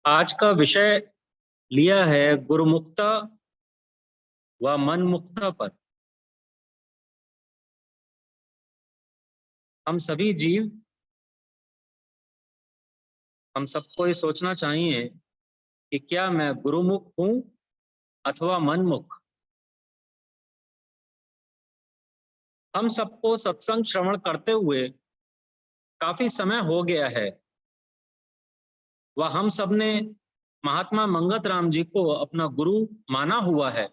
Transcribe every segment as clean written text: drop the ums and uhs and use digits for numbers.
आज का विषय लिया है गुरुमुक्ता व मनमुक्ता पर। हम सभी जीव, हम सबको ये सोचना चाहिए कि क्या मैं गुरुमुख हूं अथवा मनमुख। हम सबको सत्संग श्रवण करते हुए काफी समय हो गया है व हम सब ने महात्मा मंगत राम जी को अपना गुरु माना हुआ है।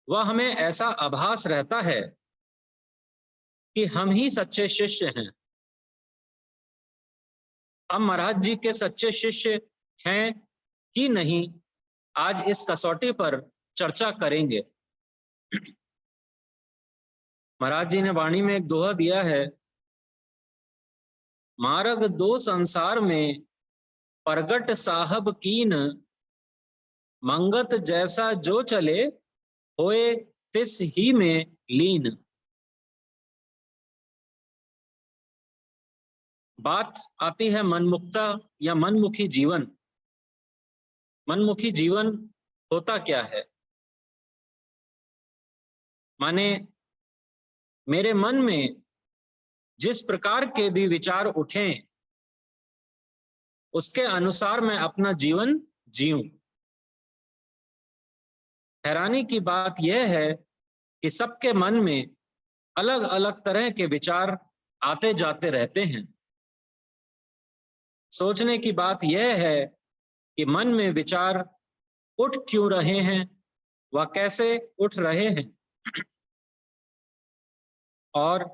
वह हमें ऐसा आभास रहता है कि हम ही सच्चे शिष्य हैं। हम महाराज जी के सच्चे शिष्य हैं कि नहीं, आज इस कसौटी पर चर्चा करेंगे। महाराज जी ने वाणी में एक दोहा दिया है, मार्ग दो संसार में प्रगट साहब कीन, मंगत जैसा जो चले होए तिस ही में लीन। बात आती है मनमुक्ता या मनमुखी जीवन। मनमुखी जीवन होता क्या है? माने मेरे मन में जिस प्रकार के भी विचार उठें उसके अनुसार मैं अपना जीवन जीऊं। हैरानी की बात यह है कि सबके मन में अलग अलग तरह के विचार आते जाते रहते हैं। सोचने की बात यह है कि मन में विचार उठ क्यों रहे हैं व कैसे उठ रहे हैं, और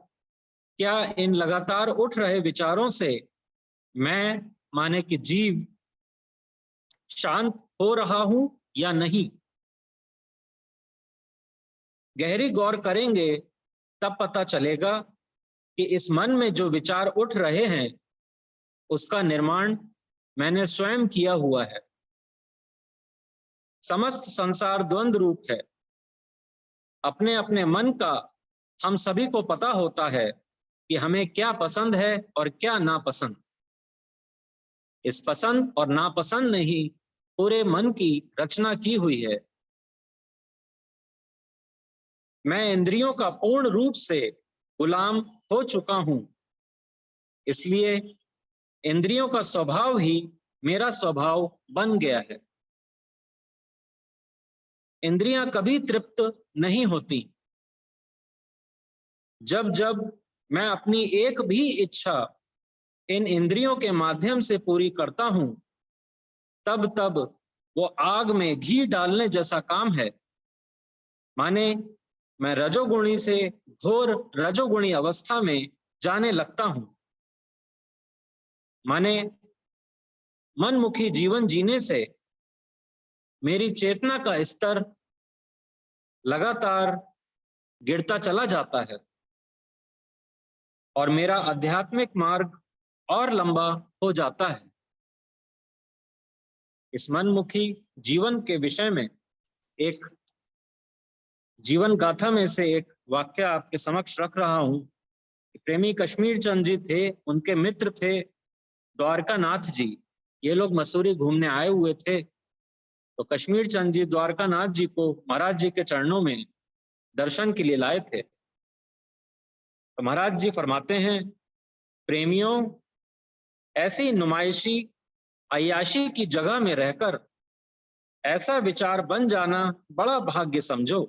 क्या इन लगातार उठ रहे विचारों से मैं, माने कि जीव, शांत हो रहा हूं या नहीं। गहरी गौर करेंगे तब पता चलेगा कि इस मन में जो विचार उठ रहे हैं उसका निर्माण मैंने स्वयं किया हुआ है। समस्त संसार द्वंद्व रूप है। अपने अपने मन का हम सभी को पता होता है कि हमें क्या पसंद है और क्या नापसंद। इस पसंद और नापसंद ने ही पूरे मन की रचना की हुई है। मैं इंद्रियों का पूर्ण रूप से गुलाम हो चुका हूं, इसलिए इंद्रियों का स्वभाव ही मेरा स्वभाव बन गया है। इंद्रियां कभी तृप्त नहीं होती। जब जब मैं अपनी एक भी इच्छा इन इंद्रियों के माध्यम से पूरी करता हूं, तब तब वो आग में घी डालने जैसा काम है। माने मैं रजोगुणी से घोर रजोगुणी अवस्था में जाने लगता हूं। माने मनमुखी जीवन जीने से मेरी चेतना का स्तर लगातार गिरता चला जाता है और मेरा आध्यात्मिक मार्ग और लंबा हो जाता है। इस मनमुखी जीवन के विषय में एक जीवन गाथा में से एक वाक्य आपके समक्ष रख रहा हूं। प्रेमी कश्मीर चंद जी थे, उनके मित्र थे द्वारका नाथ जी। ये लोग मसूरी घूमने आए हुए थे, तो कश्मीर चंद जी द्वारका नाथ जी को महाराज जी के चरणों में दर्शन के लिए लाए थे। तो महाराज जी फरमाते हैं, प्रेमियों, ऐसी नुमाइशी अय्याशी की जगह में रहकर ऐसा विचार बन जाना बड़ा भाग्य समझो।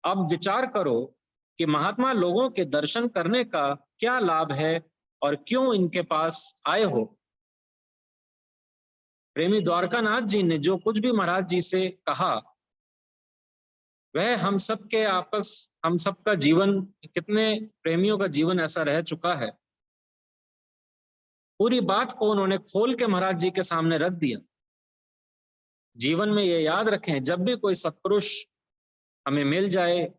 अब विचार करो कि महात्मा लोगों के दर्शन करने का क्या लाभ है और क्यों इनके पास आए हो। प्रेमी द्वारकानाथ जी ने जो कुछ भी महाराज जी से कहा, वह हम सबका जीवन, कितने प्रेमियों का जीवन ऐसा रह चुका है। पूरी बात को उन्होंने खोल के महाराज जी के सामने रख दिया। जीवन में ये याद रखें, जब भी कोई सत्पुरुष हमें मिल जाए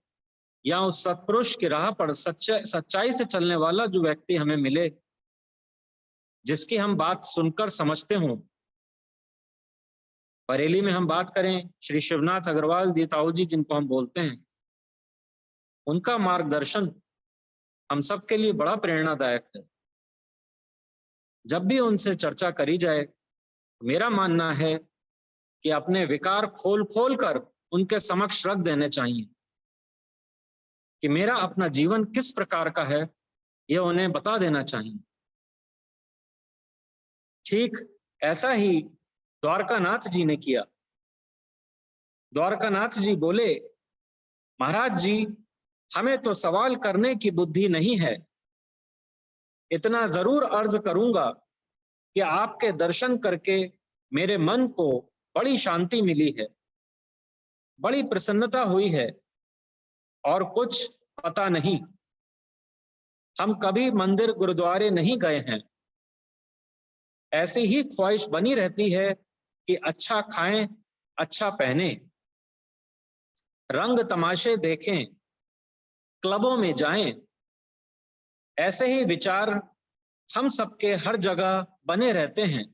या उस सत्पुरुष की राह पर सच्चाई से चलने वाला जो व्यक्ति हमें मिले, जिसकी हम बात सुनकर समझते हों। बरेली में हम बात करें, श्री शिवनाथ अग्रवाल जी ताऊ जी जिनको हम बोलते हैं, उनका मार्गदर्शन हम सबके लिए बड़ा प्रेरणादायक है। जब भी उनसे चर्चा करी जाए, मेरा मानना है कि अपने विकार खोल खोल कर उनके समक्ष रख देने चाहिए कि मेरा अपना जीवन किस प्रकार का है, यह उन्हें बता देना चाहिए। ठीक ऐसा ही द्वारकानाथ जी ने किया। द्वारकानाथ जी बोले, महाराज जी, हमें तो सवाल करने की बुद्धि नहीं है, इतना जरूर अर्ज करूंगा कि आपके दर्शन करके मेरे मन को बड़ी शांति मिली है, बड़ी प्रसन्नता हुई है, और कुछ पता नहीं। हम कभी मंदिर गुरुद्वारे नहीं गए हैं, ऐसी ही ख्वाहिश बनी रहती है कि अच्छा खाएं, अच्छा पहने, रंग तमाशे देखें, क्लबों में जाएं। ऐसे ही विचार हम सबके हर जगह बने रहते हैं।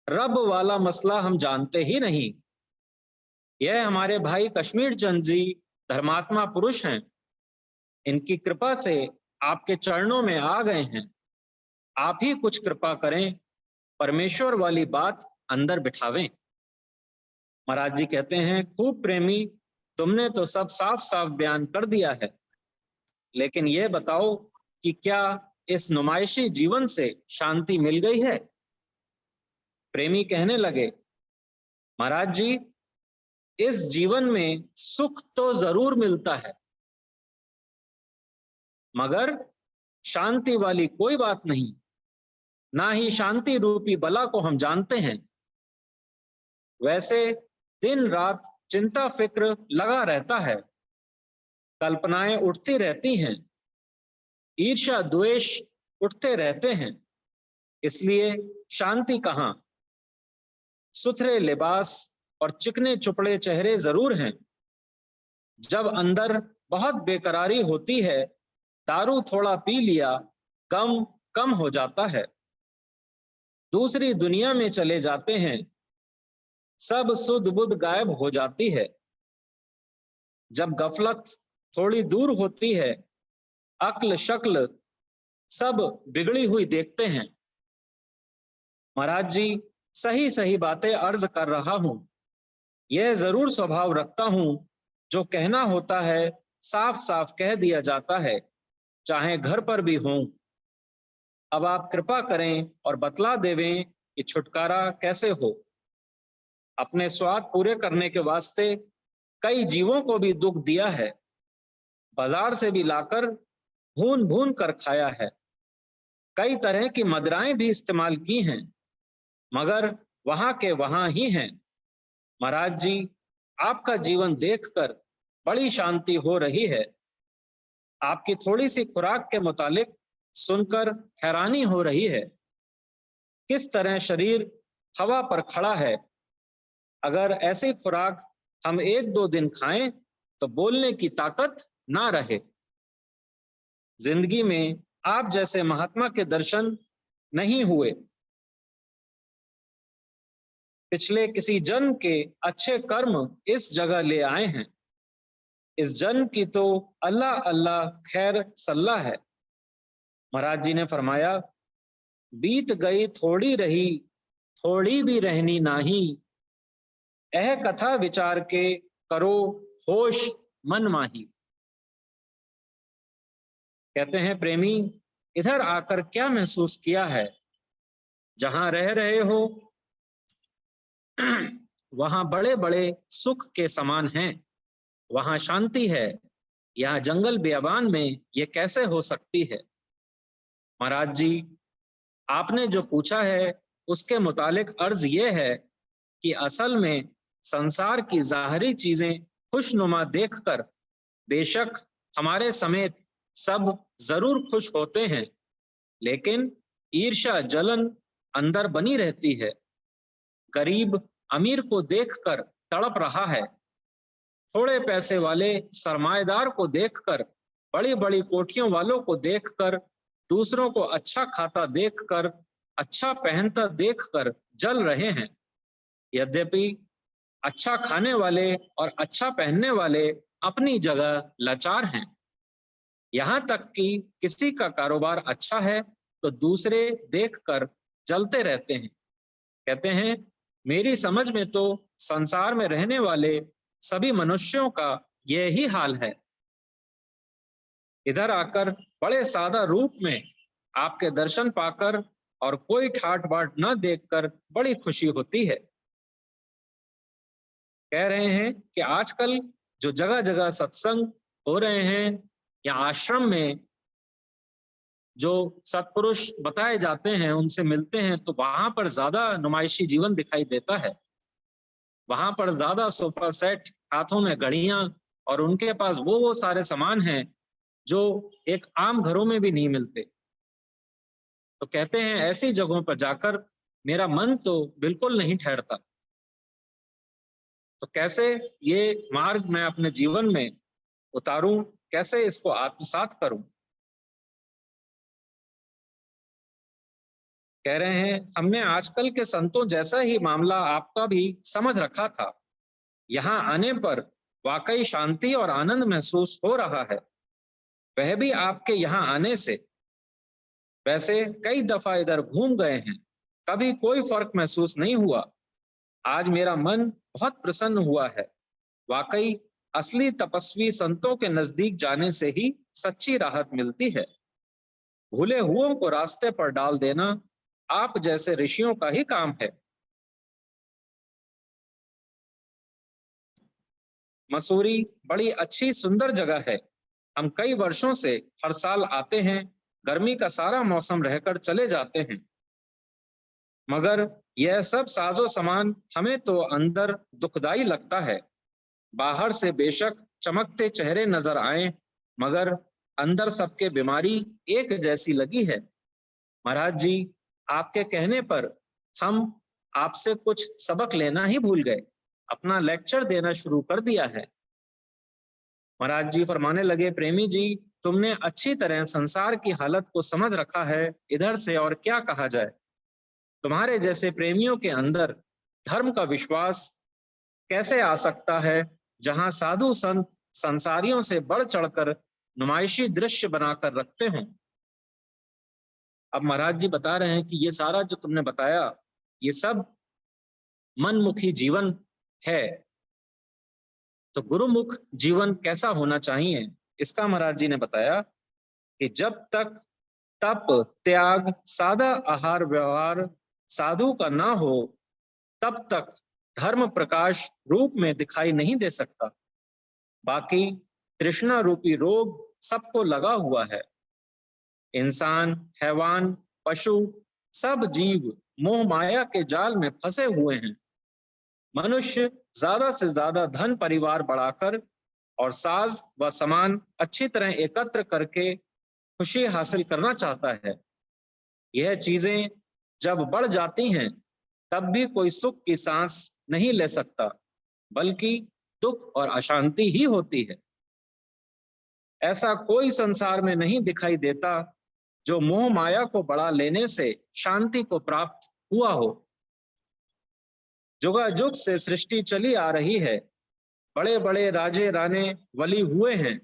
रब वाला मसला हम जानते ही नहीं। यह हमारे भाई कश्मीर चंद जी धर्मात्मा पुरुष हैं, इनकी कृपा से आपके चरणों में आ गए हैं। आप ही कुछ कृपा करें, परमेश्वर वाली बात अंदर बिठावें। महाराज जी कहते हैं, खूब प्रेमी, तुमने तो सब साफ साफ बयान कर दिया है, लेकिन यह बताओ कि क्या इस नुमाइशी जीवन से शांति मिल गई है? प्रेमी कहने लगे, महाराज जी, इस जीवन में सुख तो जरूर मिलता है, मगर शांति वाली कोई बात नहीं। ना ही शांति रूपी बला को हम जानते हैं। वैसे दिन रात चिंता फिक्र लगा रहता है, कल्पनाएं उठती रहती हैं, ईर्ष्या द्वेष उठते रहते हैं, इसलिए शांति कहाँ। सुथरे लिबास और चिकने चुपड़े चेहरे जरूर हैं। जब अंदर बहुत बेकरारी होती है, दारू थोड़ा पी लिया, गम कम हो जाता है, दूसरी दुनिया में चले जाते हैं, सब सुध बुध गायब हो जाती है। जब गफलत थोड़ी दूर होती है, अक्ल शक्ल सब बिगड़ी हुई देखते हैं। महाराज जी, सही सही बातें अर्ज कर रहा हूं। यह जरूर स्वभाव रखता हूं, जो कहना होता है साफ साफ कह दिया जाता है, चाहे घर पर भी हों। अब आप कृपा करें और बतला देवें कि छुटकारा कैसे हो। अपने स्वाद पूरे करने के वास्ते कई जीवों को भी दुख दिया है, बाजार से भी लाकर भून भून कर खाया है, कई तरह की मदिराएं भी इस्तेमाल की हैं, मगर वहां के वहां ही हैं। महाराज जी, आपका जीवन देखकर बड़ी शांति हो रही है। आपकी थोड़ी सी खुराक के मुतालिक सुनकर हैरानी हो रही है। किस तरह शरीर हवा पर खड़ा है। अगर ऐसी खुराक हम एक दो दिन खाएं तो बोलने की ताकत ना रहे। जिंदगी में आप जैसे महात्मा के दर्शन नहीं हुए। पिछले किसी जन्म के अच्छे कर्म इस जगह ले आए हैं। इस जन्म की तो अल्लाह अल्लाह खैर सल्ला है। महाराज जी ने फरमाया, बीत गई थोड़ी रही, थोड़ी भी रहनी नाही, यह कथा विचार के करो होश मन माही। कहते हैं, प्रेमी, इधर आकर क्या महसूस किया है? जहां रह रहे हो वहां बड़े बड़े सुख के समान हैं, वहां शांति है। यहाँ जंगल बियाबान में ये कैसे हो सकती है? महाराज जी, आपने जो पूछा है उसके मुतालिक अर्ज ये है कि असल में संसार की जाहिरी चीजें खुशनुमा देखकर बेशक हमारे समेत सब जरूर खुश होते हैं, लेकिन ईर्ष्या जलन अंदर बनी रहती है। गरीब अमीर को देखकर तड़प रहा है, थोड़े पैसे वाले सरमाएदार को देखकर, बड़ी बड़ी कोठियों वालों को देखकर, दूसरों को अच्छा खाता देखकर, अच्छा पहनता देखकर जल रहे हैं। यद्यपि अच्छा खाने वाले और अच्छा पहनने वाले अपनी जगह लाचार हैं। यहाँ तक कि किसी का कारोबार अच्छा है तो दूसरे देखकर जलते रहते हैं। कहते हैं, मेरी समझ में तो संसार में रहने वाले सभी मनुष्यों का यही हाल है। इधर आकर बड़े सादा रूप में आपके दर्शन पाकर और कोई ठाट बाट न देखकर बड़ी खुशी होती है। कह रहे हैं कि आजकल जो जगह जगह सत्संग हो रहे हैं या आश्रम में जो सत्पुरुष बताए जाते हैं उनसे मिलते हैं, तो वहां पर ज्यादा नुमाइशी जीवन दिखाई देता है। वहां पर ज्यादा सोफा सेट, हाथों में घड़ियां, और उनके पास वो सारे सामान हैं जो एक आम घरों में भी नहीं मिलते। तो कहते हैं ऐसी जगहों पर जाकर मेरा मन तो बिल्कुल नहीं ठहरता। तो कैसे ये मार्ग मैं अपने जीवन में उतारूं, कैसे इसको आत्मसात करूं? कह रहे हैं, हमने आजकल के संतों जैसा ही मामला आपका भी समझ रखा था। यहाँ आने पर वाकई शांति और आनंद महसूस हो रहा है, वह भी आपके यहाँ आने से। वैसे कई दफा इधर घूम गए हैं, कभी कोई फर्क महसूस नहीं हुआ। आज मेरा मन बहुत प्रसन्न हुआ है। वाकई असली तपस्वी संतों के नजदीक जाने से ही सच्ची राहत मिलती है। भूले हुओं को रास्ते पर डाल देना आप जैसे ऋषियों का ही काम है। मसूरी बड़ी अच्छी सुंदर जगह है। हम कई वर्षों से हर साल आते हैं, गर्मी का सारा मौसम रहकर चले जाते हैं। मगर यह सब साजो सामान हमें तो अंदर दुखदाई लगता है। बाहर से बेशक चमकते चेहरे नजर आए, मगर अंदर सबके बीमारी एक जैसी लगी है। महाराज जी, आपके कहने पर हम आपसे कुछ सबक लेना ही भूल गए, अपना लेक्चर देना शुरू कर दिया है। महाराज जी फरमाने लगे, प्रेमी जी, तुमने अच्छी तरह संसार की हालत को समझ रखा है, इधर से और क्या कहा जाए। तुम्हारे जैसे प्रेमियों के अंदर धर्म का विश्वास कैसे आ सकता है, जहां साधु संत संसारियों से बढ़ चढ़कर नुमाइशी दृश्य बनाकर रखते हों। अब महाराज जी बता रहे हैं कि ये सारा जो तुमने बताया, ये सब मनमुखी जीवन है। तो गुरुमुख जीवन कैसा होना चाहिए, इसका महाराज जी ने बताया कि जब तक तप, त्याग, सादा आहार व्यवहार साधु का ना हो, तब तक धर्म प्रकाश रूप में दिखाई नहीं दे सकता। बाकी तृष्णा रूपी रोग सबको लगा हुआ है। इंसान, हैवान, पशु, सब जीव मोह माया के जाल में फंसे हुए हैं। मनुष्य ज्यादा से ज्यादा धन परिवार बढ़ाकर और साज व सामान अच्छी तरह एकत्र करके खुशी हासिल करना चाहता है। यह चीजें जब बढ़ जाती हैं, तब भी कोई सुख की सांस नहीं ले सकता, बल्कि दुख और अशांति ही होती है। ऐसा कोई संसार में नहीं दिखाई देता जो मोह माया को बढ़ा लेने से शांति को प्राप्त हुआ हो। जुगाजुग से सृष्टि चली आ रही है, बड़े बड़े राजे राने वली हुए हैं।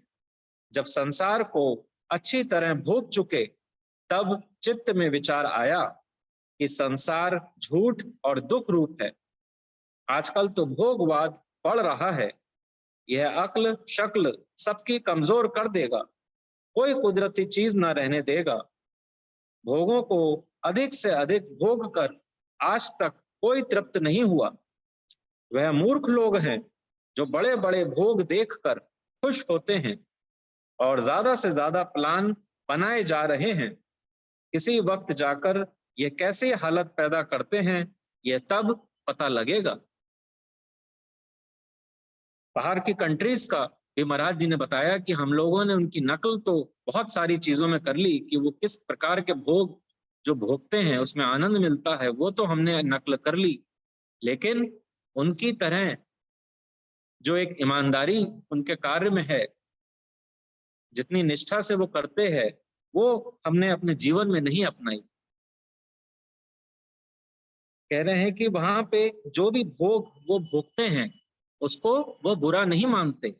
जब संसार को अच्छी तरह भोग चुके, तब चित्त में विचार आया कि संसार झूठ और दुख रूप है। आजकल तो भोगवाद बढ़ रहा है, यह अक्ल शक्ल सबकी कमजोर कर देगा, कोई कुदरती चीज ना रहने देगा। भोगों को अधिक से अधिक भोग कर आज तक कोई तृप्त नहीं हुआ। वह मूर्ख लोग हैं जो बड़े बड़े भोग देखकर खुश होते हैं और ज्यादा से ज्यादा प्लान बनाए जा रहे हैं। किसी वक्त जाकर ये कैसी हालत पैदा करते हैं, ये तब पता लगेगा। बाहर की कंट्रीज का भी महाराज जी ने बताया कि हम लोगों ने उनकी नकल तो बहुत सारी चीजों में कर ली कि वो किस प्रकार के भोग जो भोगते हैं उसमें आनंद मिलता है, वो तो हमने नकल कर ली। लेकिन उनकी तरह जो एक ईमानदारी उनके कार्य में है, जितनी निष्ठा से वो करते हैं, वो हमने अपने जीवन में नहीं अपनाई। कह रहे हैं कि वहां पे जो भी भोग वो भोगते हैं, उसको वो बुरा नहीं मानते।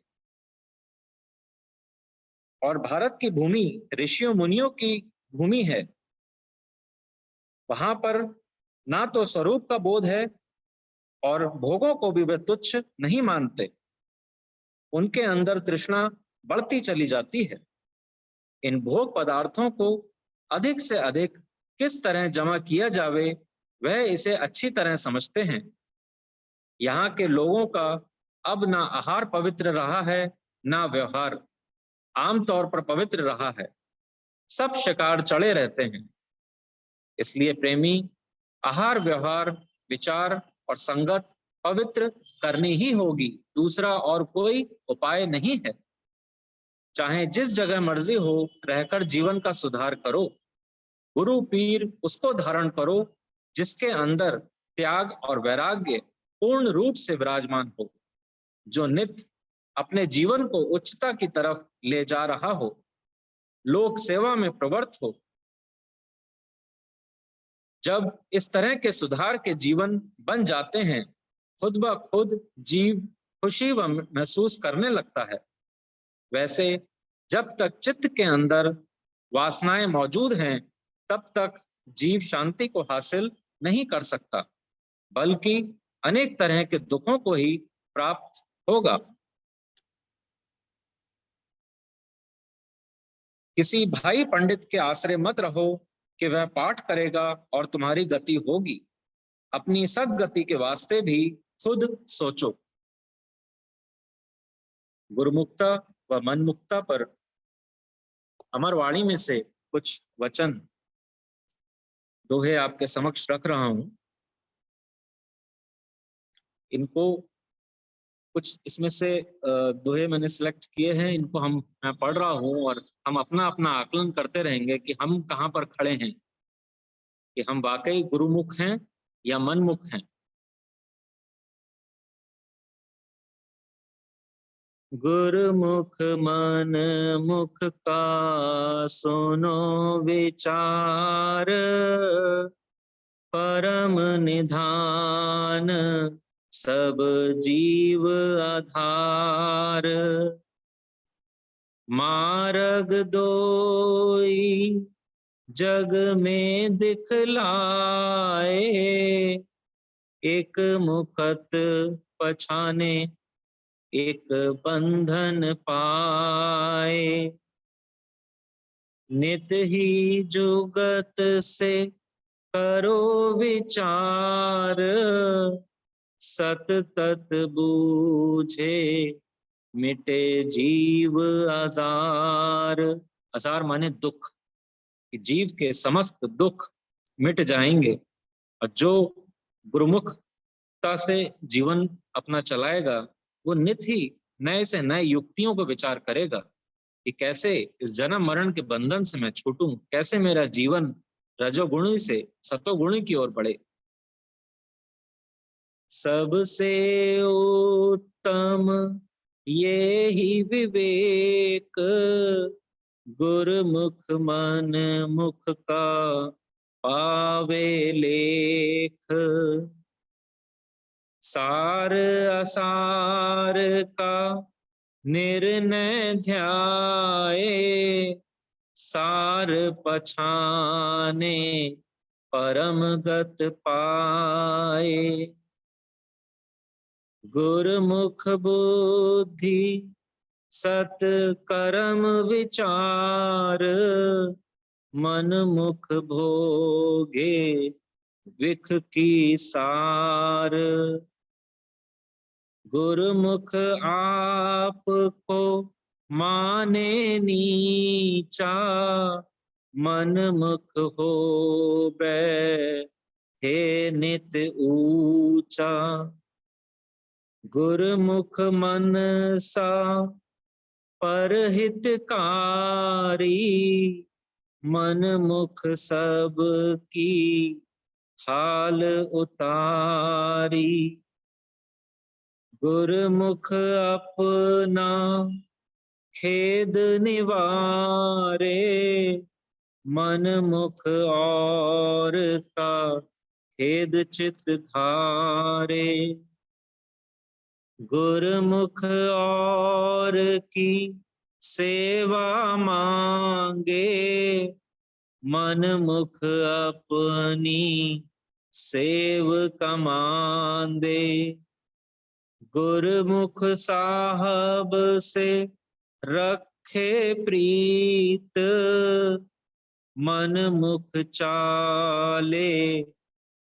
और भारत की भूमि ऋषियों मुनियों की भूमि है। वहां पर ना तो स्वरूप का बोध है और भोगों को भी वे तुच्छ नहीं मानते। उनके अंदर तृष्णा बढ़ती चली जाती है। इन भोग पदार्थों को अधिक से अधिक किस तरह जमा किया जावे, वह इसे अच्छी तरह समझते हैं। यहाँ के लोगों का अब ना आहार पवित्र रहा है, ना व्यवहार आमतौर पर पवित्र रहा है। सब शिकार चढ़े रहते हैं। इसलिए प्रेमी आहार, व्यवहार, विचार और संगत पवित्र करनी ही होगी, दूसरा और कोई उपाय नहीं है। चाहे जिस जगह मर्जी हो, रहकर जीवन का सुधार करो। गुरु पीर उसको धारण करो जिसके अंदर त्याग और वैराग्य पूर्ण रूप से विराजमान हो, जो नित्य अपने जीवन को उच्चता की तरफ ले जा रहा हो, लोक सेवा में प्रवृत्त हो। जब इस तरह के सुधार के जीवन बन जाते हैं, खुद ब खुद जीव खुशी व महसूस करने लगता है। वैसे जब तक चित्त के अंदर वासनाएं मौजूद हैं, तब तक जीव शांति को हासिल नहीं कर सकता, बल्कि अनेक तरह के दुखों को ही प्राप्त होगा। किसी भाई पंडित के आश्रय मत रहो कि वह पाठ करेगा और तुम्हारी गति होगी। अपनी सदगति के वास्ते भी खुद सोचो। गुरुमुक्ता व मनमुक्ता पर अमरवाणी में से कुछ वचन दोहे आपके समक्ष रख रहा हूं। इनको कुछ इसमें से दोहे मैंने सिलेक्ट किए हैं, इनको मैं पढ़ रहा हूं और हम अपना अपना आकलन करते रहेंगे कि हम कहाँ पर खड़े हैं, कि हम वाकई गुरुमुख हैं या मनमुख हैं। गुरुमुख मन मुख का सुनो विचार, परम निधान सब जीव आधार। मार्ग दोई जग में दिखलाए, एक मुखत पछाने एक बंधन पाए। नित ही जुगत से करो विचार, सत तत बूझे मिटे जीव आजार। आजार माने दुख, कि जीव के समस्त दुख मिट जाएंगे। और जो गुरुमुखता से जीवन अपना चलाएगा, वो नित ही नए से नए युक्तियों को विचार करेगा कि कैसे इस जन्म मरण के बंधन से मैं छूटूं, कैसे मेरा जीवन रजोगुणी से सतोगुणी की ओर बढ़े। सबसे उत्तम ये ही विवेक, गुरुमुख मन मुख का पावे लेख। सार असार का निर्णय ध्याए, सार पछाने परम गत पाए। गुरुमुख बुद्धि सत कर्म विचार, मन मुख भोगे विख की सार। गुरुमुख आप को माने नीचा, मन मुख हो बैठे नित ऊंचा। गुरुमुख मन सा परहितकारी, मन मुख सब की हाल उतारी। गुरुमुख अपना खेद निवारे, मन मुख और का खेद चित धारे। गुरुमुख और की सेवा मांगे, मन मुख अपनी सेव कमांदे। गुरमुख साहब से रखे प्रीत, मन मुख चाले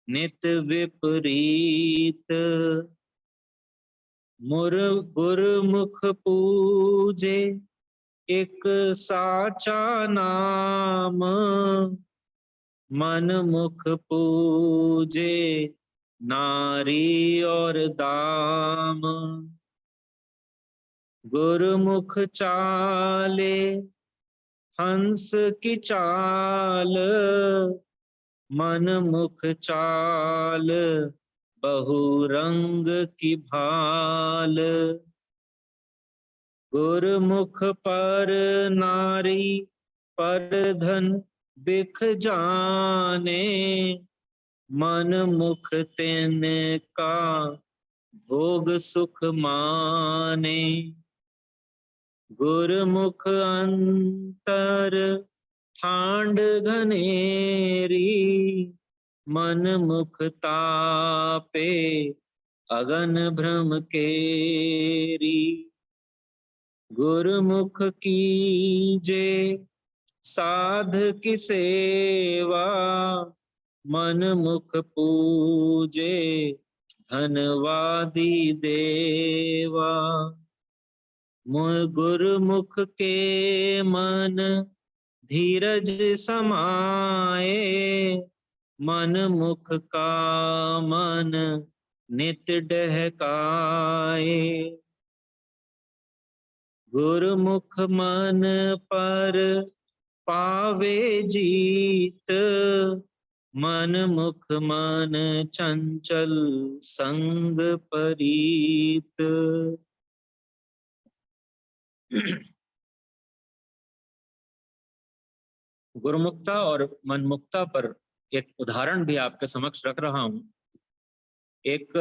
नित विपरीत। गुरमुख पूजे एक साचा नाम, मन मुख पूजे नारी और दाम। गुरमुख चाले हंस की चाल, मन मुख चाल बहुरंग की भाल। गुरमुख पर नारी पर धन बिख जाने, मन मुख तिनका भोग सुख माने। गुरमुख अंतर ठांड घनेरी, मन मुख तापे अगन भ्रम केरी। गुरमुख कीजे साध की सेवा, मन मुख पूजे धनवादी देवा। गुरमुख के मन धीरज समाए, मन मुख का मन नित डहकाए। गुरमुख मन पर पावे जीत, मन मुख मन चंचल संग परीत। गुरुमुक्ता और मनमुक्ता पर एक उदाहरण भी आपके समक्ष रख रहा हूं। एक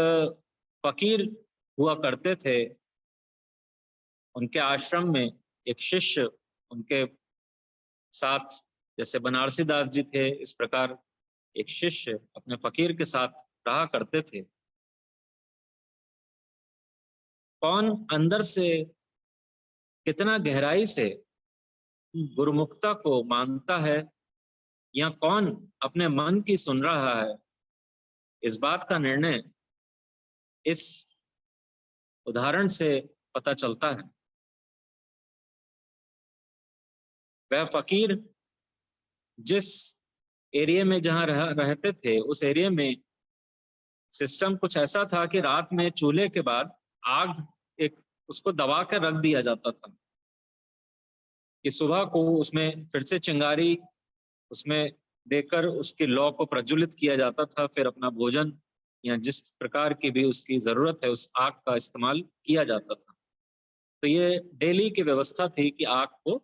फकीर हुआ करते थे, उनके आश्रम में एक शिष्य उनके साथ, जैसे बनारसी दास जी थे इस प्रकार एक शिष्य अपने फकीर के साथ रहा करते थे। कौन अंदर से कितना गहराई से गुरुमुक्ता को मानता है या कौन अपने मन की सुन रहा है, इस बात का निर्णय इस उदाहरण से पता चलता है। वह फकीर जिस एरिया में जहां रहते थे, उस एरिया में सिस्टम कुछ ऐसा था कि रात में चूल्हे के बाद आग एक उसको दबा कर रख दिया जाता था कि सुबह को उसमें फिर से चिंगारी उसमें देकर उसकी लौ को प्रज्वलित किया जाता था। फिर अपना भोजन या जिस प्रकार की भी उसकी जरूरत है उस आग का इस्तेमाल किया जाता था। तो ये डेली की व्यवस्था थी कि आग को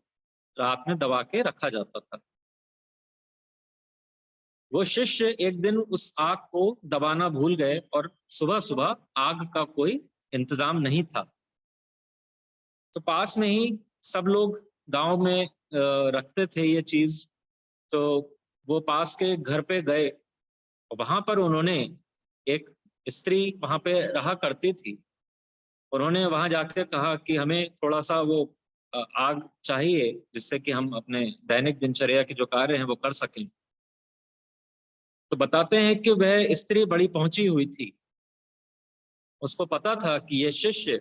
रात में दबा के रखा जाता था। वो शिष्य एक दिन उस आग को दबाना भूल गए और सुबह सुबह आग का कोई इंतजाम नहीं था। तो पास में ही सब लोग गांव में रखते थे ये चीज, तो वो पास के घर पे गए और वहां पर उन्होंने एक स्त्री वहां पे रहा करती थी, उन्होंने वहां जाकर कहा कि हमें थोड़ा सा वो आग चाहिए जिससे कि हम अपने दैनिक दिनचर्या के जो कार्य हैं वो कर सकें। तो बताते हैं कि वह स्त्री बड़ी पहुंची हुई थी, उसको पता था कि यह शिष्य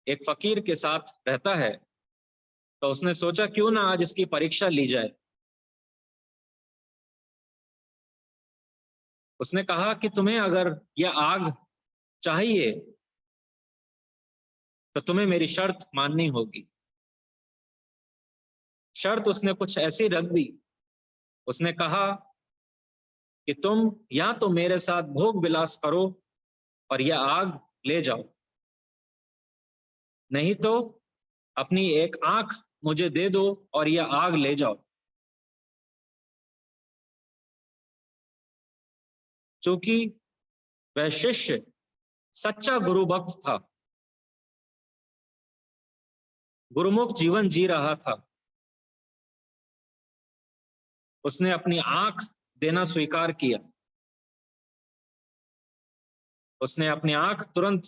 एक फकीर के साथ रहता है, तो उसने सोचा क्यों ना आज इसकी परीक्षा ली जाए। उसने कहा कि तुम्हें अगर यह आग चाहिए तो तुम्हें मेरी शर्त माननी होगी। शर्त उसने कुछ ऐसी रख दी, उसने कहा कि तुम या तो मेरे साथ भोग विलास करो और यह आग ले जाओ, नहीं तो अपनी एक आंख मुझे दे दो और यह आग ले जाओ। क्योंकि वह शिष्य सच्चा गुरु भक्त था, गुरुमुख जीवन जी रहा था, उसने अपनी आंख देना स्वीकार किया। उसने अपनी आंख तुरंत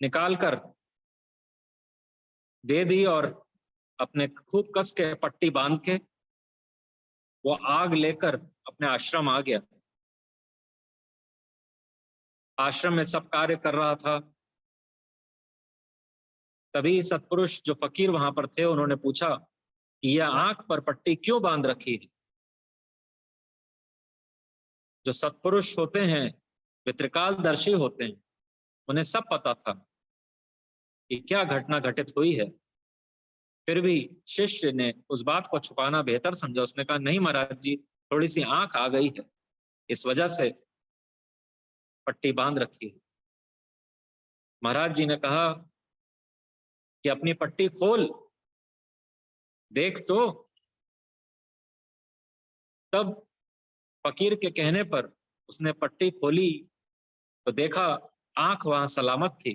निकालकर दे दी और अपने खूब कस के पट्टी बांध के वो आग लेकर अपने आश्रम आ गया। आश्रम में सब कार्य कर रहा था। तभी सत्पुरुष जो फकीर वहां पर थे उन्होंने पूछा कि यह आंख पर पट्टी क्यों बांध रखी है? जो सत्पुरुष होते हैं वे त्रिकालदर्शी होते हैं, उन्हें सब पता था कि क्या घटना घटित हुई है। फिर भी शिष्य ने उस बात को छुपाना बेहतर समझा। उसने कहा नहीं महाराज जी, थोड़ी सी आंख आ गई है, इस वजह से पट्टी बांध रखी है। महाराज जी ने कहा कि अपनी पट्टी खोल, देख तो। तब फकीर के कहने पर उसने पट्टी खोली तो देखा आंख वहां सलामत थी।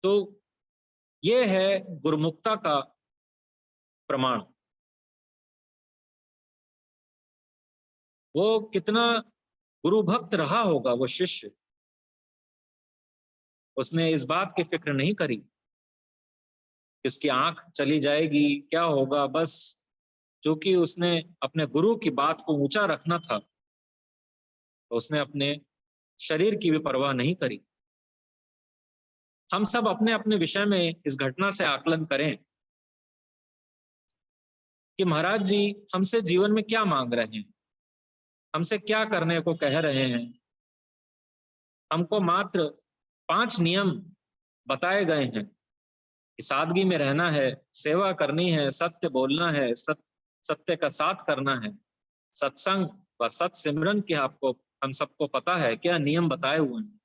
तो ये है गुरुमुखता का प्रमाण। वो कितना गुरु भक्त रहा होगा वो शिष्य, उसने इस बात की फिक्र नहीं करी कि उसकी आंख चली जाएगी, क्या होगा। बस क्योंकि उसने अपने गुरु की बात को ऊंचा रखना था तो उसने अपने शरीर की भी परवाह नहीं करी। हम सब अपने अपने विषय में इस घटना से आकलन करें कि महाराज जी हमसे जीवन में क्या मांग रहे हैं, हमसे क्या करने को कह रहे हैं। हमको मात्र 5 नियम बताए गए हैं कि सादगी में रहना है, सेवा करनी है, सत्य बोलना है, सत्य का साथ करना है, सत्संग व सत सिमरन के आपको हम सबको पता है क्या नियम बताए हुए हैं।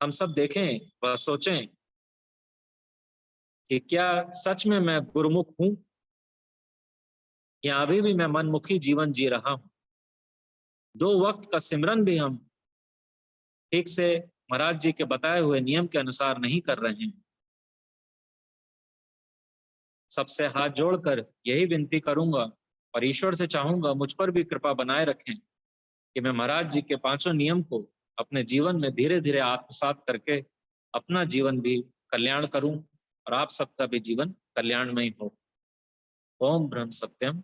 हम सब देखें व सोचें कि क्या सच में मैं गुरुमुख हूं या अभी भी मैं मनमुखी जीवन जी रहा हूं। 2 वक्त का सिमरन भी हम ठीक से महाराज जी के बताए हुए नियम के अनुसार नहीं कर रहे हैं। सबसे हाथ जोड़कर यही विनती करूंगा और ईश्वर से चाहूंगा मुझ पर भी कृपा बनाए रखें कि मैं महाराज जी के 5 नियम को अपने जीवन में धीरे धीरे आत्मसात करके अपना जीवन भी कल्याण करूं और आप सबका भी जीवन कल्याणमय हो। ओम ब्रह्म सत्यम।